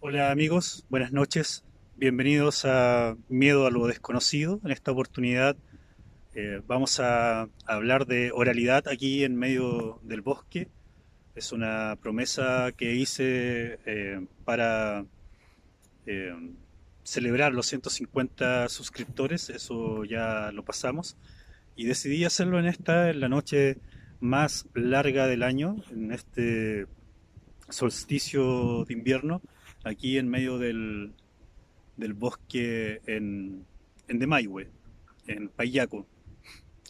Hola amigos, buenas noches. Bienvenidos a Miedo a lo Desconocido. En esta oportunidad vamos a hablar de oralidad aquí en medio del bosque. Es una promesa que hice para eh, celebrar los 150 suscriptores. Eso ya lo pasamos. Y decidí hacerlo en la noche más larga del año, en este solsticio de invierno, aquí en medio del bosque en Demaihue, en Payaco.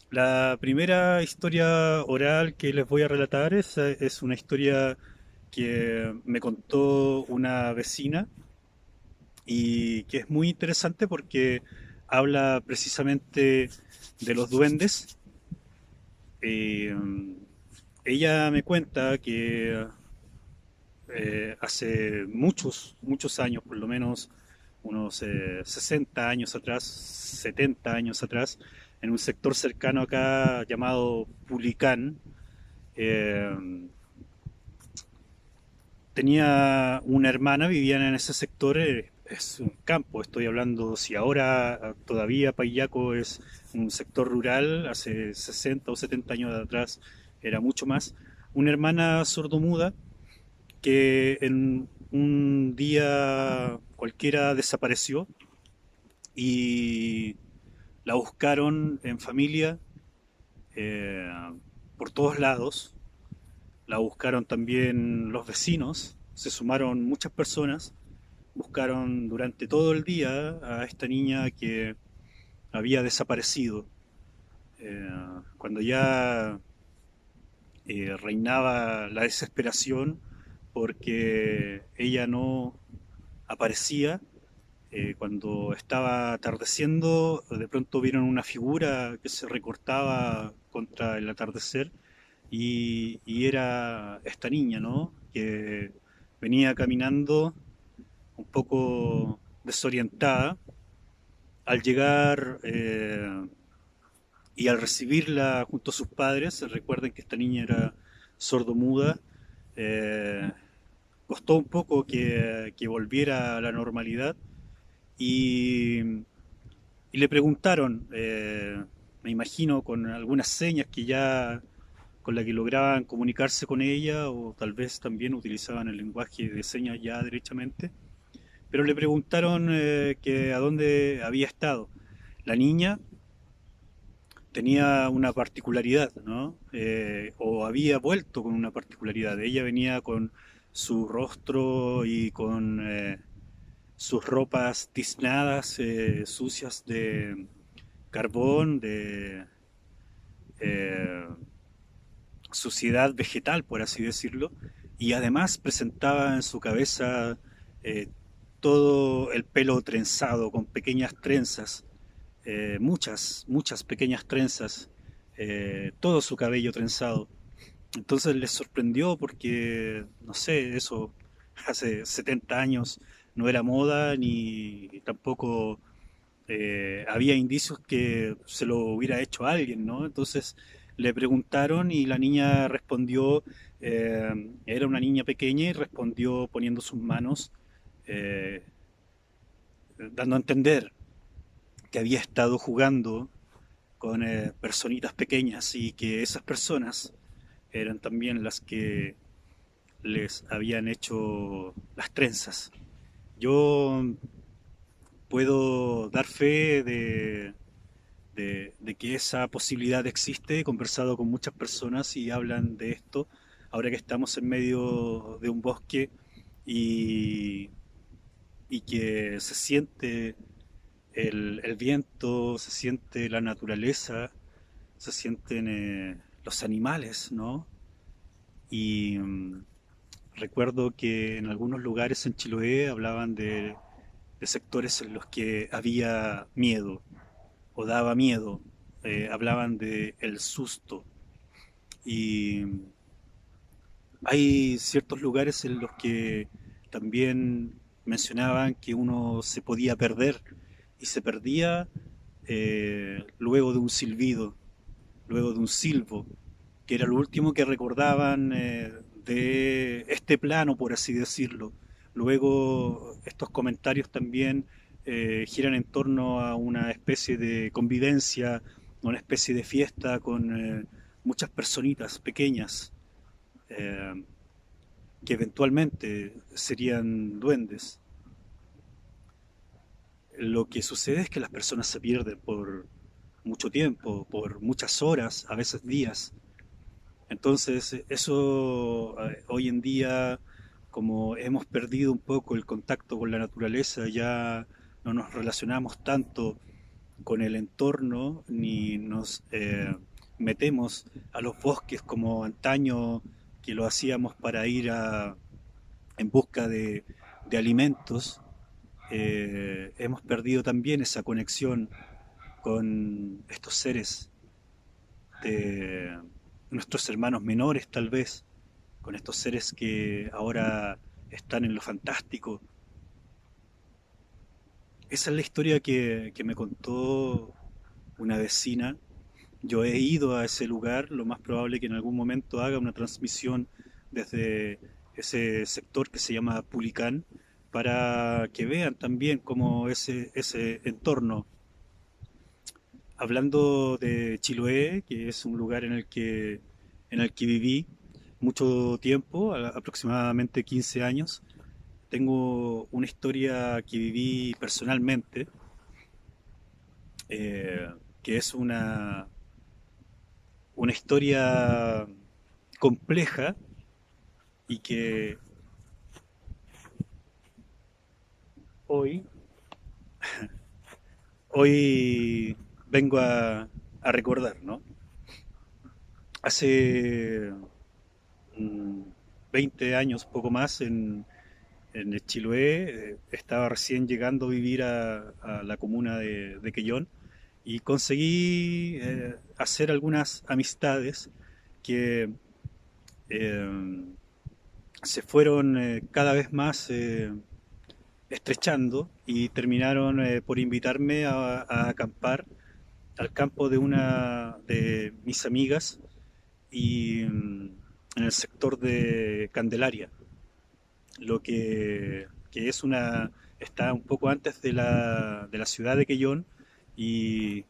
La primera historia oral que les voy a relatar es una historia que me contó una vecina y que es muy interesante porque habla precisamente de los duendes. Eh, Ella me cuenta que hace muchos años, por lo menos unos 60 años atrás, 70 años atrás, en un sector cercano acá llamado Pulicán, eh, tenía una hermana, vivían en ese sector, es un campo, estoy hablando, si ahora todavía Payaco es un sector rural, hace 60 o 70 años atrás era mucho más, una hermana sordomuda que en un día cualquiera desapareció y la buscaron en familia eh, por todos lados, la buscaron también los vecinos, se sumaron muchas personas, buscaron durante todo el día a esta niña que había desaparecido. Eh, Cuando ya reinaba la desesperación porque ella no aparecía, cuando estaba atardeciendo, de pronto vieron una figura que se recortaba contra el atardecer y era esta niña, ¿no? Que venía caminando un poco desorientada. Al llegar y al recibirla junto a sus padres, recuerden que esta niña era sordomuda, eh, costó un poco que volviera a la normalidad y y le preguntaron, me imagino con algunas señas que ya con la que lograban comunicarse con ella o tal vez también utilizaban el lenguaje de señas ya derechamente, pero le preguntaron que a dónde había estado. La niña tenía una particularidad, ¿no? O había vuelto con una particularidad. Ella venía con su rostro y con sus ropas tiznadas, sucias de carbón, de eh, suciedad vegetal, por así decirlo, y además presentaba en su cabeza eh, todo el pelo trenzado con pequeñas trenzas, muchas pequeñas trenzas, todo su cabello trenzado. Entonces les sorprendió porque, no sé, eso hace 70 años no era moda ni tampoco había indicios que se lo hubiera hecho alguien, ¿no? Entonces le preguntaron y la niña respondió, era una niña pequeña y respondió poniendo sus manos, eh, dando a entender que había estado jugando con personitas pequeñas y que esas personas eran también las que les habían hecho las trenzas. Yo puedo dar fe de que esa posibilidad existe. He conversado con muchas personas y hablan de esto, ahora que estamos en medio de un bosque y, y que se siente el viento, se siente la naturaleza, se sienten los animales, ¿no? Y recuerdo que en algunos lugares en Chiloé hablaban de sectores en los que había miedo o daba miedo, hablaban de el susto. Y hay ciertos lugares en los que también mencionaban que uno se podía perder y se perdía luego de un silbido, luego de un silbo, que era lo último que recordaban de este plano, por así decirlo. Luego estos comentarios también giran en torno a una especie de convivencia, una especie de fiesta con muchas personitas pequeñas eh, que eventualmente serían duendes. Lo que sucede es que las personas se pierden por mucho tiempo, por muchas horas, a veces días. Entonces, eso hoy en día, como hemos perdido un poco el contacto con la naturaleza, ya no nos relacionamos tanto con el entorno ni nos metemos a los bosques como antaño que lo hacíamos para ir en busca de alimentos. Hemos perdido también esa conexión con estos seres de nuestros hermanos menores tal vez, con estos seres que ahora están en lo fantástico. Esa es la historia que me contó una vecina. Yo he ido a ese lugar, lo más probable que en algún momento haga una transmisión desde ese sector que se llama Pulicán, para que vean también cómo ese entorno. Hablando de Chiloé, que es un lugar en el que viví mucho tiempo, aproximadamente 15 años, tengo una historia que viví personalmente, que es una historia compleja y que hoy, hoy vengo a recordar, ¿no? Hace mm, 20 años, poco más, en el Chiloé, estaba recién llegando a vivir a la comuna de Quellón y conseguí hacer algunas amistades que eh, se fueron cada vez más estrechando y terminaron por invitarme a acampar al campo de una de mis amigas y en el sector de Candelaria, lo que es está un poco antes de la ciudad de Quellón y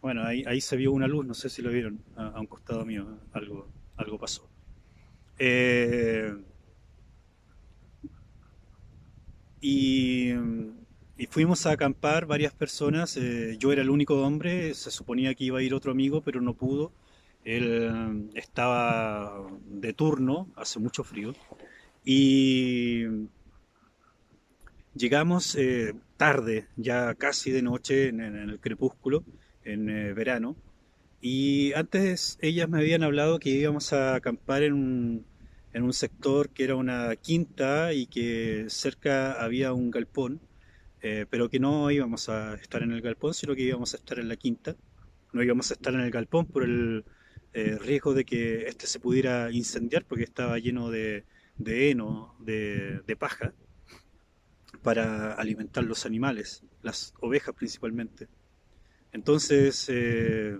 bueno, ahí se vio una luz, no sé si lo vieron, a un costado mío, algo pasó. Eh, y, y fuimos a acampar varias personas, yo era el único hombre, se suponía que iba a ir otro amigo, pero no pudo. Él estaba de turno, hace mucho frío, y llegamos tarde, ya casi de noche, en el crepúsculo, en verano. Y antes ellas me habían hablado que íbamos a acampar en un sector que era una quinta y que cerca había un galpón, pero que no íbamos a estar en el galpón, sino que íbamos a estar en la quinta. No íbamos a estar en el galpón por el riesgo de que este se pudiera incendiar porque estaba lleno de heno, de paja para alimentar los animales, las ovejas principalmente. Entonces eh,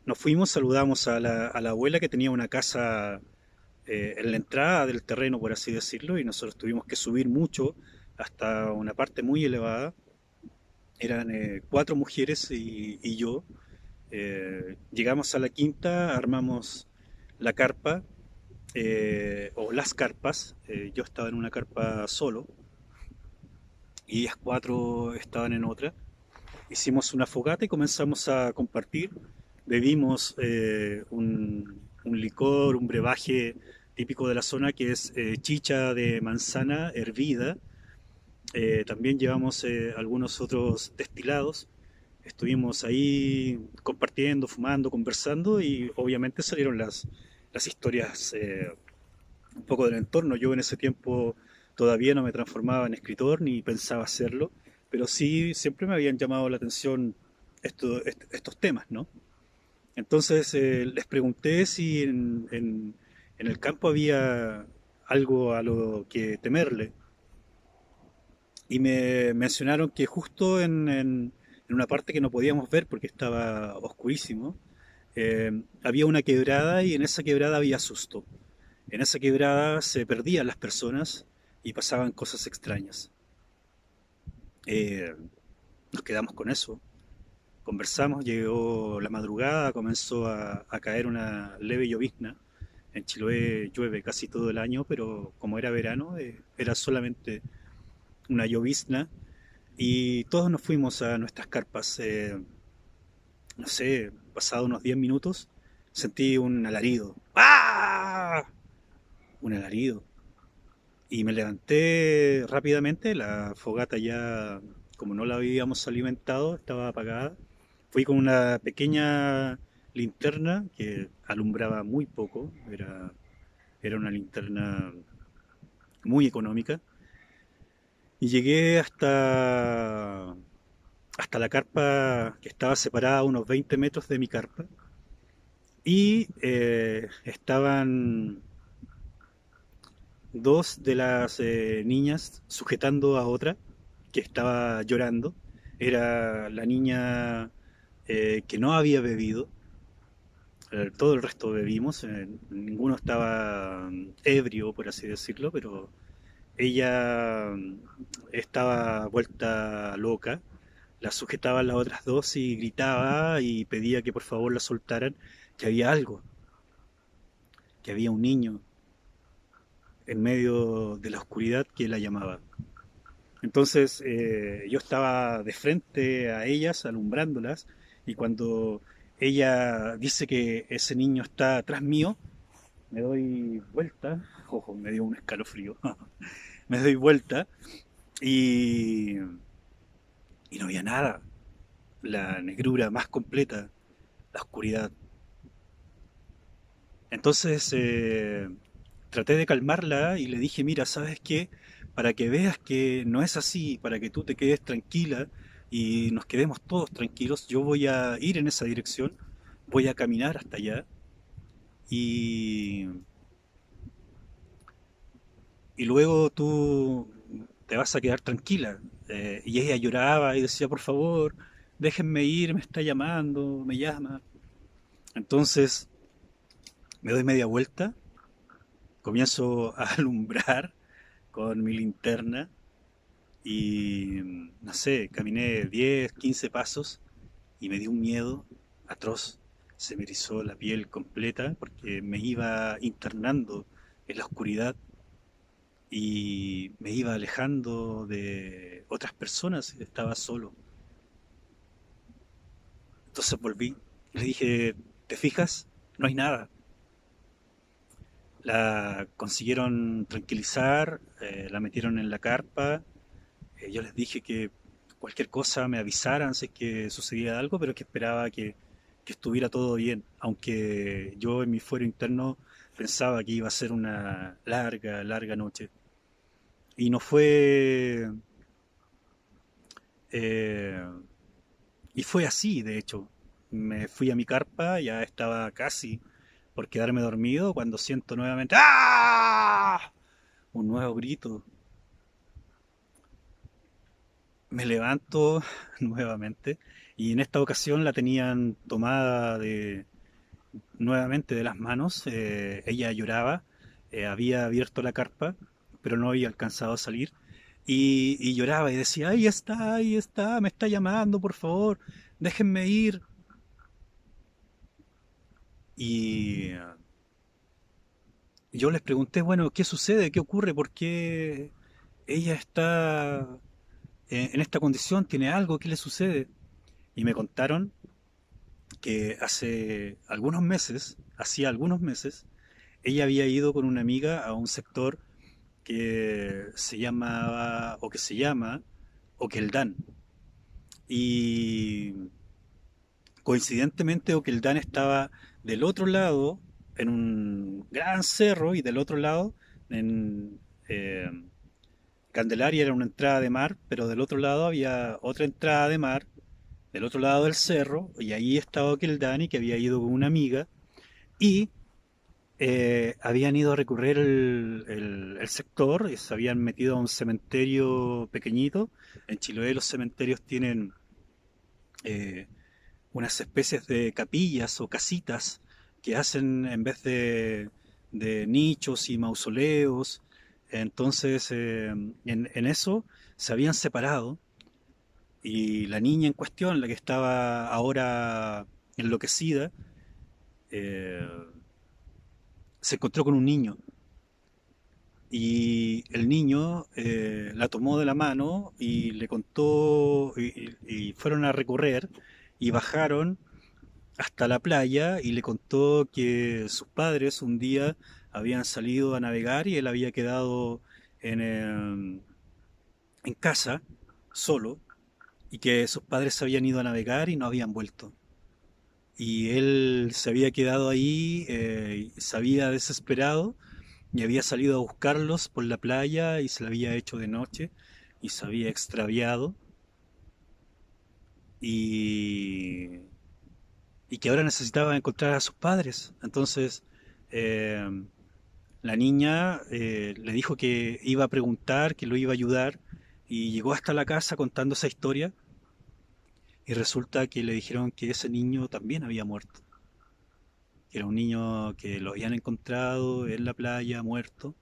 nos fuimos, saludamos a la abuela que tenía una casa en la entrada del terreno, por así decirlo, y nosotros tuvimos que subir mucho hasta una parte muy elevada. Eran cuatro mujeres y yo. Llegamos a la quinta, armamos la carpa o las carpas. Yo estaba en una carpa solo y ellas cuatro estaban en otra. Hicimos una fogata y comenzamos a compartir. Bebimos un licor, un brebaje típico de la zona que es chicha de manzana hervida. También llevamos algunos otros destilados. Estuvimos ahí compartiendo, fumando, conversando y obviamente salieron las historias un poco del entorno. Yo en ese tiempo todavía no me transformaba en escritor ni pensaba hacerlo, pero sí siempre me habían llamado la atención estos temas, ¿no? Entonces les pregunté si en el campo había algo a lo que temerle y me mencionaron que justo en una parte que no podíamos ver porque estaba oscurísimo, había una quebrada y en esa quebrada había susto. En esa quebrada se perdían las personas y pasaban cosas extrañas. Eh, Nos quedamos con eso. Conversamos, llegó la madrugada, comenzó a caer una leve llovizna. En Chiloé llueve casi todo el año, pero como era verano, era solamente una llovizna. Y todos nos fuimos a nuestras carpas. No sé, pasado unos 10 minutos, sentí un alarido. ¡Ah! Un alarido. Y me levanté rápidamente, la fogata ya, como no la habíamos alimentado, estaba apagada. Fui con una pequeña linterna que alumbraba muy poco, era una linterna muy económica. Y llegué hasta la carpa que estaba separada a unos 20 metros de mi carpa. Y estaban dos de las niñas sujetando a otra que estaba llorando. Era la niña que no había bebido. Todo el resto bebimos. Ninguno estaba ebrio, por así decirlo, pero ella estaba vuelta loca. La sujetaban las otras dos y gritaba y pedía que por favor la soltaran, que había algo, que había un niño en medio de la oscuridad que la llamaba. Entonces yo estaba de frente a ellas, alumbrándolas, y cuando ella dice que ese niño está atrás mío, me doy vuelta, ojo, me dio un escalofrío, me doy vuelta y, y no había nada, la negrura más completa, la oscuridad. Entonces traté de calmarla y le dije, mira, ¿sabes qué? Para que veas que no es así, para que tú te quedes tranquila y nos quedemos todos tranquilos, yo voy a ir en esa dirección, voy a caminar hasta allá y, y luego tú te vas a quedar tranquila. Y ella lloraba y decía, por favor, déjenme ir, me está llamando, me llama. Entonces me doy media vuelta, comienzo a alumbrar con mi linterna y no sé, caminé 10 15 pasos y me dio un miedo atroz. Se me erizó la piel completa porque me iba internando en la oscuridad y me iba alejando de otras personas, estaba solo. Entonces volví y le dije, ¿te fijas? No hay nada. La consiguieron tranquilizar, la metieron en la carpa. Yo les dije que cualquier cosa me avisaran si es que sucedía algo, pero que esperaba que estuviera todo bien, aunque yo en mi fuero interno pensaba que iba a ser una larga, larga noche. Y no fue... eh, y fue así, de hecho. Me fui a mi carpa, ya estaba casi por quedarme dormido cuando siento nuevamente ¡ah! Un nuevo grito. Me levanto nuevamente y en esta ocasión la tenían tomada nuevamente de las manos. Ella lloraba, había abierto la carpa, pero no había alcanzado a salir. Y lloraba y decía, ahí está, me está llamando, por favor, déjenme ir. Y yo les pregunté, bueno, ¿qué sucede? ¿Qué ocurre? ¿Por qué ella está en esta condición? ¿Tiene algo? ¿Qué le sucede? Y me contaron que hace algunos meses, hacía algunos meses, ella había ido con una amiga a un sector que se llamaba o que se llama Oqueldán. Y coincidentemente Oqueldán estaba del otro lado en un gran cerro y del otro lado en Candelaria era una entrada de mar, pero del otro lado había otra entrada de mar, del otro lado del cerro, y ahí estaba Oqueldán que había ido con una amiga y habían ido a recorrer el sector y se habían metido a un cementerio pequeñito. En Chiloé los cementerios tienen eh, unas especies de capillas o casitas que hacen en vez de nichos y mausoleos. Entonces, en eso se habían separado y la niña en cuestión, la que estaba ahora enloquecida, eh, se encontró con un niño y el niño la tomó de la mano y le contó y fueron a recorrer y bajaron hasta la playa y le contó que sus padres un día habían salido a navegar y él había quedado en casa solo y que sus padres se habían ido a navegar y no habían vuelto. Y él se había quedado ahí, se había desesperado y había salido a buscarlos por la playa y se le había hecho de noche y se había extraviado y, y que ahora necesitaba encontrar a sus padres. Entonces eh, la niña le dijo que iba a preguntar, que lo iba a ayudar y llegó hasta la casa contando esa historia y resulta que le dijeron que ese niño también había muerto, que era un niño que lo habían encontrado en la playa muerto.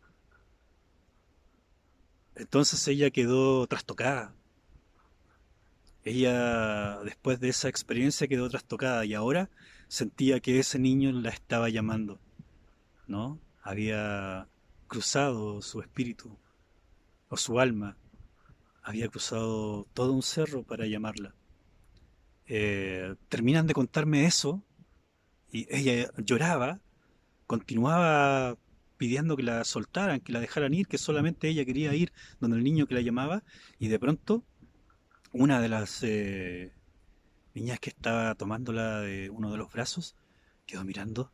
Entonces ella quedó trastocada. Ella, después de esa experiencia, quedó trastocada y ahora sentía que ese niño la estaba llamando, ¿no? Había cruzado su espíritu o su alma, había cruzado todo un cerro para llamarla. Terminan de contarme eso y ella lloraba, continuaba pidiendo que la soltaran, que la dejaran ir, que solamente ella quería ir donde el niño que la llamaba y de pronto una de las niñas que estaba tomándola de uno de los brazos quedó mirando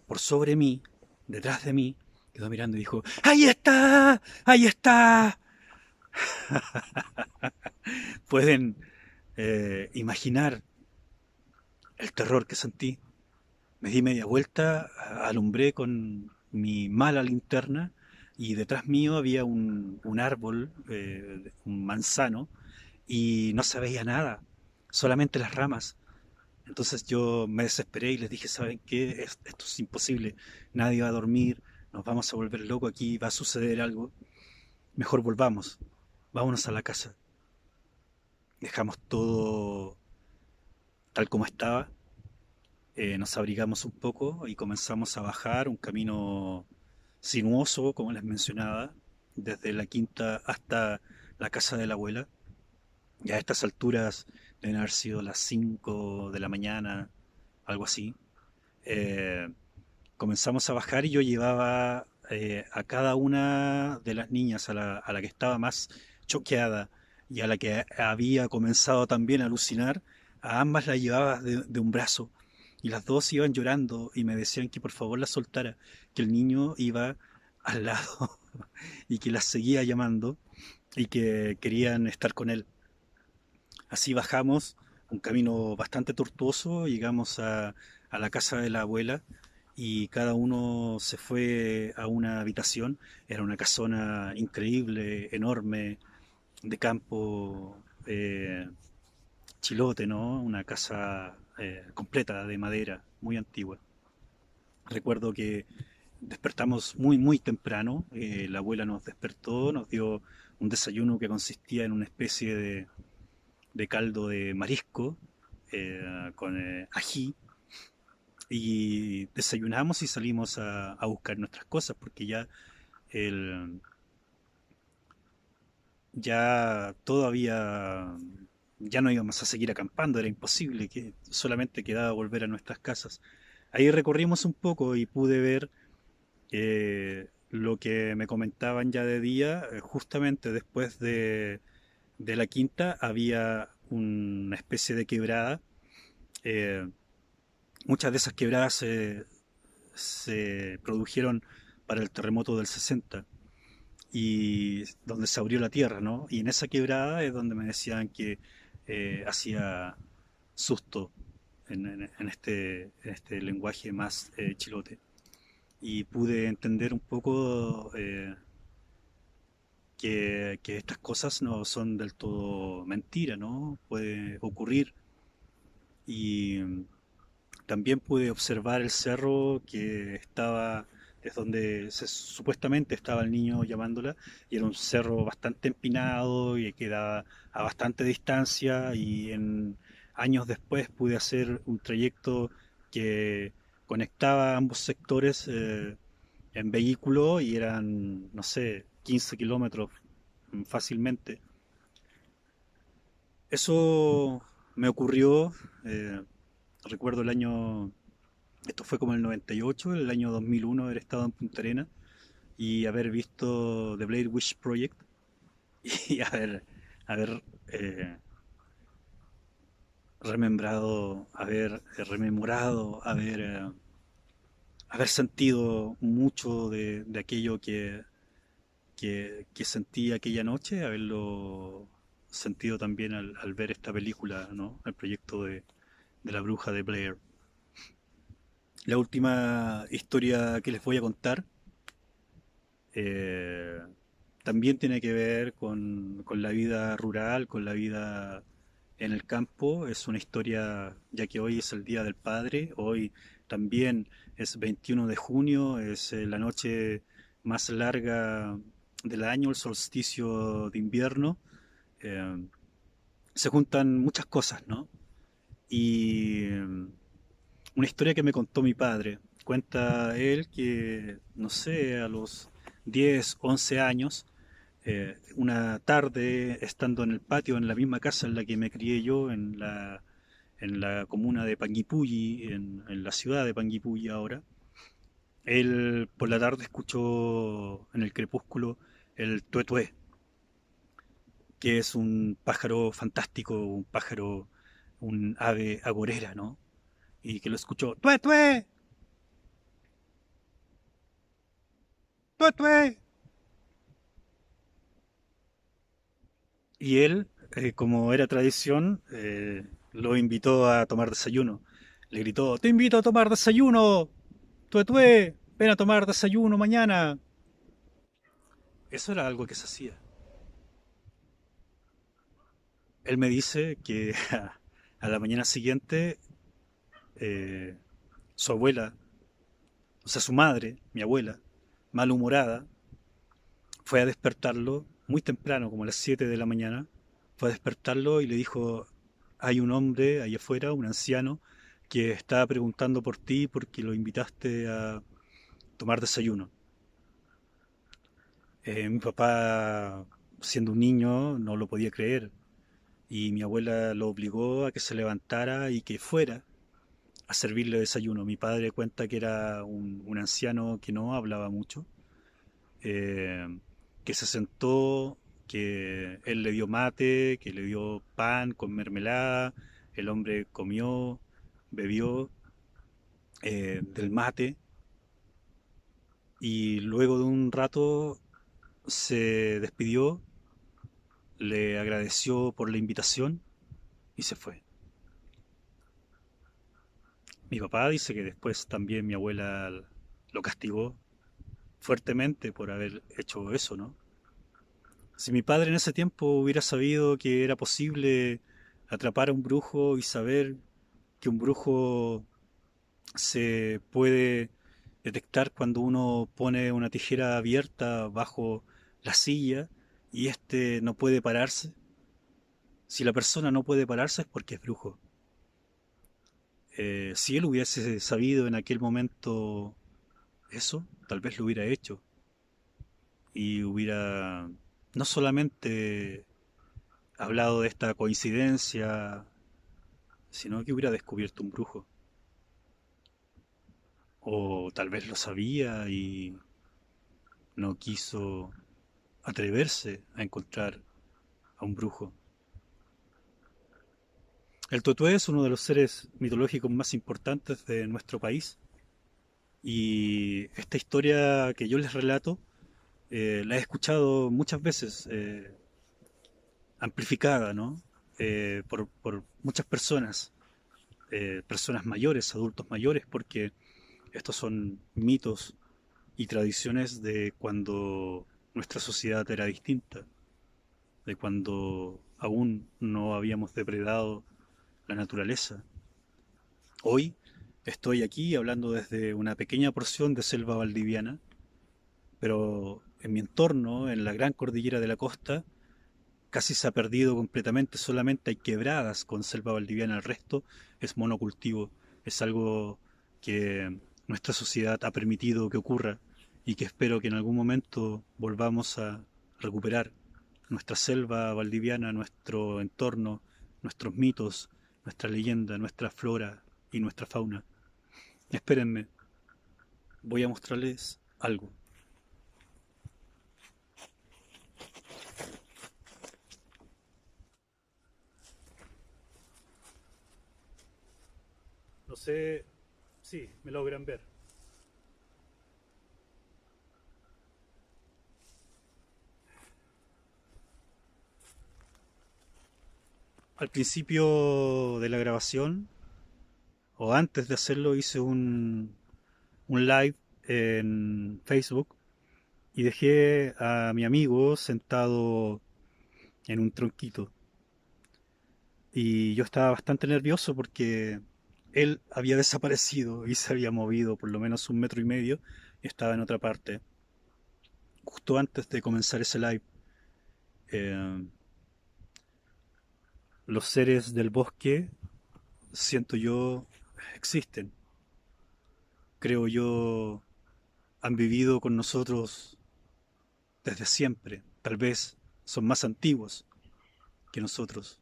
por sobre mí, detrás de mí, quedó mirando y dijo, ¡ahí está! ¡Ahí está! Pueden imaginar el terror que sentí. Me di media vuelta, alumbré con mi mala linterna y detrás mío había un árbol, un manzano, y no se veía nada, solamente las ramas. Entonces yo me desesperé y les dije, ¿saben qué? Esto es imposible, nadie va a dormir, nos vamos a volver locos aquí, va a suceder algo. Mejor volvamos, vámonos a la casa. Dejamos todo tal como estaba, nos abrigamos un poco y comenzamos a bajar un camino sinuoso, como les mencionaba, desde la quinta hasta la casa de la abuela. Ya a estas alturas deben haber sido las 5 de la mañana, algo así. Eh, Comenzamos a bajar y yo llevaba a cada una de las niñas, a la que estaba más choqueada y a la que había comenzado también a alucinar, a ambas las llevaba de un brazo y las dos iban llorando y me decían que por favor las soltara, que el niño iba al lado y que las seguía llamando y que querían estar con él. Así bajamos un camino bastante tortuoso, llegamos a la casa de la abuela y cada uno se fue a una habitación. Era una casona increíble, enorme, de campo, chilote, ¿no? Una casa completa de madera, muy antigua. Recuerdo que despertamos muy, muy temprano. La abuela nos despertó, nos dio un desayuno que consistía en una especie de caldo de marisco con ají y desayunamos y salimos a buscar nuestras cosas porque el, ya todavía ya no íbamos a seguir acampando, era imposible, que solamente quedaba volver a nuestras casas. Ahí recorrimos un poco y pude ver lo que me comentaban ya de día, justamente después de la quinta había una especie de quebrada. eh, Muchas de esas quebradas se produjeron para el terremoto del 60 y donde se abrió la tierra, ¿no? Y en esa quebrada es donde me decían que hacía susto en este lenguaje más chilote. Y pude entender un poco que estas cosas no son del todo mentira, ¿no? Puede ocurrir. Y también pude observar el cerro que estaba, es donde supuestamente estaba el niño llamándola, y era un cerro bastante empinado y que quedaba a bastante distancia, y en años después pude hacer un trayecto que conectaba ambos sectores en vehículo y eran, no sé, 15 kilómetros fácilmente. Eso me ocurrió, eh, recuerdo el año, esto fue como el 98, el año 2001 haber estado en Punta Arenas y haber visto The Blair Witch Project y haber remembrado, rememorado, haber sentido mucho de aquello que sentí aquella noche, haberlo sentido también al ver esta película, ¿no? El proyecto de la bruja de Blair. La última historia que les voy a contar eh, también tiene que ver con la vida rural, con la vida en el campo. Es una historia, ya que hoy es el Día del Padre, hoy también es 21 de junio, es la noche más larga del año, el solsticio de invierno. Eh, Se juntan muchas cosas, ¿no? Y una historia que me contó mi padre. Cuenta él que, no sé, a los 10 11 años, una tarde, estando en el patio, en la misma casa en la que me crié yo, en la comuna de Panguipulli, en la ciudad de Panguipulli ahora, él por la tarde escuchó en el crepúsculo el tuetué, que es un pájaro fantástico, un pájaro, un ave agorera, ¿no? Y que lo escuchó, tuetué, tuetué. Y él, como era tradición, lo invitó a tomar desayuno. Le gritó, te invito a tomar desayuno, tuetué, ven a tomar desayuno mañana. Eso era algo que se hacía. Él me dice que a la mañana siguiente eh, su abuela, o sea, su madre, mi abuela, malhumorada, fue a despertarlo muy temprano, como a las 7 de la mañana, fue a despertarlo y le dijo, hay un hombre ahí afuera, un anciano, que está preguntando por ti porque lo invitaste a tomar desayuno. Mi papá, siendo un niño, no lo podía creer y mi abuela lo obligó a que se levantara y que fuera a servirle desayuno. Mi padre cuenta que era un anciano que no hablaba mucho, eh, que se sentó, que él le dio mate, que le dio pan con mermelada, el hombre comió, bebió del mate y luego de un rato se despidió, le agradeció por la invitación y se fue. Mi papá dice que después también mi abuela lo castigó fuertemente por haber hecho eso, ¿no? Si mi padre en ese tiempo hubiera sabido que era posible atrapar a un brujo y saber que un brujo se puede detectar cuando uno pone una tijera abierta bajo la silla y éste no puede pararse, si la persona no puede pararse es porque es brujo. Si él hubiese sabido en aquel momento eso, tal vez lo hubiera hecho y hubiera no solamente hablado de esta coincidencia, sino que hubiera descubierto un brujo. O tal vez lo sabía y no quiso atreverse a encontrar a un brujo. El tuetué es uno de los seres mitológicos más importantes de nuestro país y esta historia que yo les relato la he escuchado muchas veces amplificada, ¿no? Por muchas personas, personas mayores, adultos mayores, porque estos son mitos y tradiciones de cuando nuestra sociedad era distinta, de cuando aún no habíamos depredado la naturaleza. Hoy estoy aquí hablando desde una pequeña porción de selva valdiviana, pero en mi entorno, en la gran cordillera de la costa, casi se ha perdido completamente, solamente hay quebradas con selva valdiviana, el resto es monocultivo, es algo que nuestra sociedad ha permitido que ocurra y que espero que en algún momento volvamos a recuperar nuestra selva valdiviana, nuestro entorno, nuestros mitos, nuestra leyenda, nuestra flora y nuestra fauna. Espérenme, voy a mostrarles algo. No sé si me logran ver. Al principio de la grabación, o antes de hacerlo, hice un live en Facebook y dejé a mi amigo sentado en un tronquito. Y yo estaba bastante nervioso porque él había desaparecido y se había movido por lo menos 1,5 metros y estaba en otra parte. Justo antes de comenzar ese live, eh, los seres del bosque, siento yo, existen. Creo yo, han vivido con nosotros desde siempre. Tal vez son más antiguos que nosotros.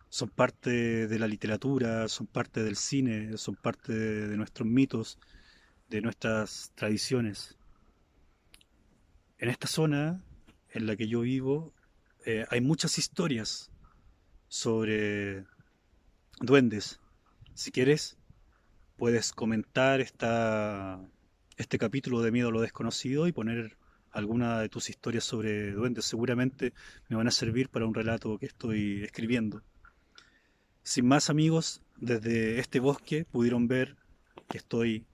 Son parte de la literatura, son parte del cine, son parte de nuestros mitos, de nuestras tradiciones. En esta zona en la que yo vivo hay muchas historias sobre duendes. Si quieres, puedes comentar este capítulo de Miedo a lo Desconocido y poner alguna de tus historias sobre duendes. Seguramente me van a servir para un relato que estoy escribiendo. Sin más, amigos, desde este bosque pudieron ver que estoy...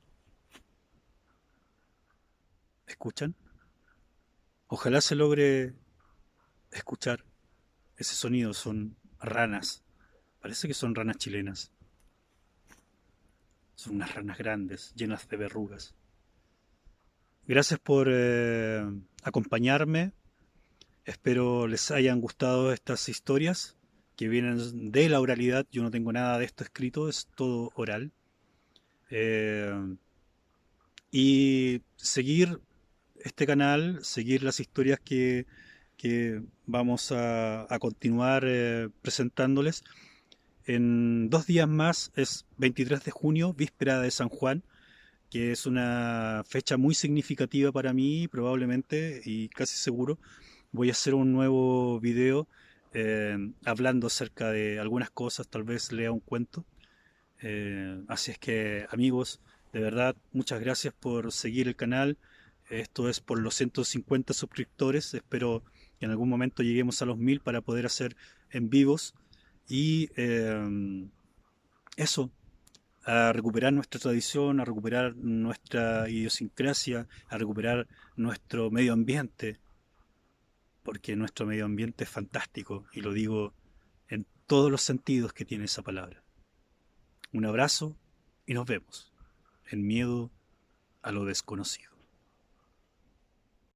¿Escuchan? Ojalá se logre escuchar ese sonido. Son ranas. Parece que son ranas chilenas. Son unas ranas grandes, llenas de verrugas. Gracias por acompañarme. Espero les hayan gustado estas historias que vienen de la oralidad. Yo no tengo nada de esto escrito, es todo oral. Eh, y seguir este canal, seguir las historias que vamos a continuar presentándoles. En 2 días más es 23 de junio, víspera de San Juan, que es una fecha muy significativa para mí, probablemente y casi seguro. Voy a hacer un nuevo video hablando acerca de algunas cosas, tal vez lea un cuento. Así es que, amigos, de verdad, muchas gracias por seguir el canal. Esto es por los 150 suscriptores. Espero que en algún momento lleguemos a los 1000 para poder hacer en vivos. Y eso, a recuperar nuestra tradición, a recuperar nuestra idiosincrasia, a recuperar nuestro medio ambiente, porque nuestro medio ambiente es fantástico y lo digo en todos los sentidos que tiene esa palabra. Un abrazo y nos vemos en Miedo a lo Desconocido.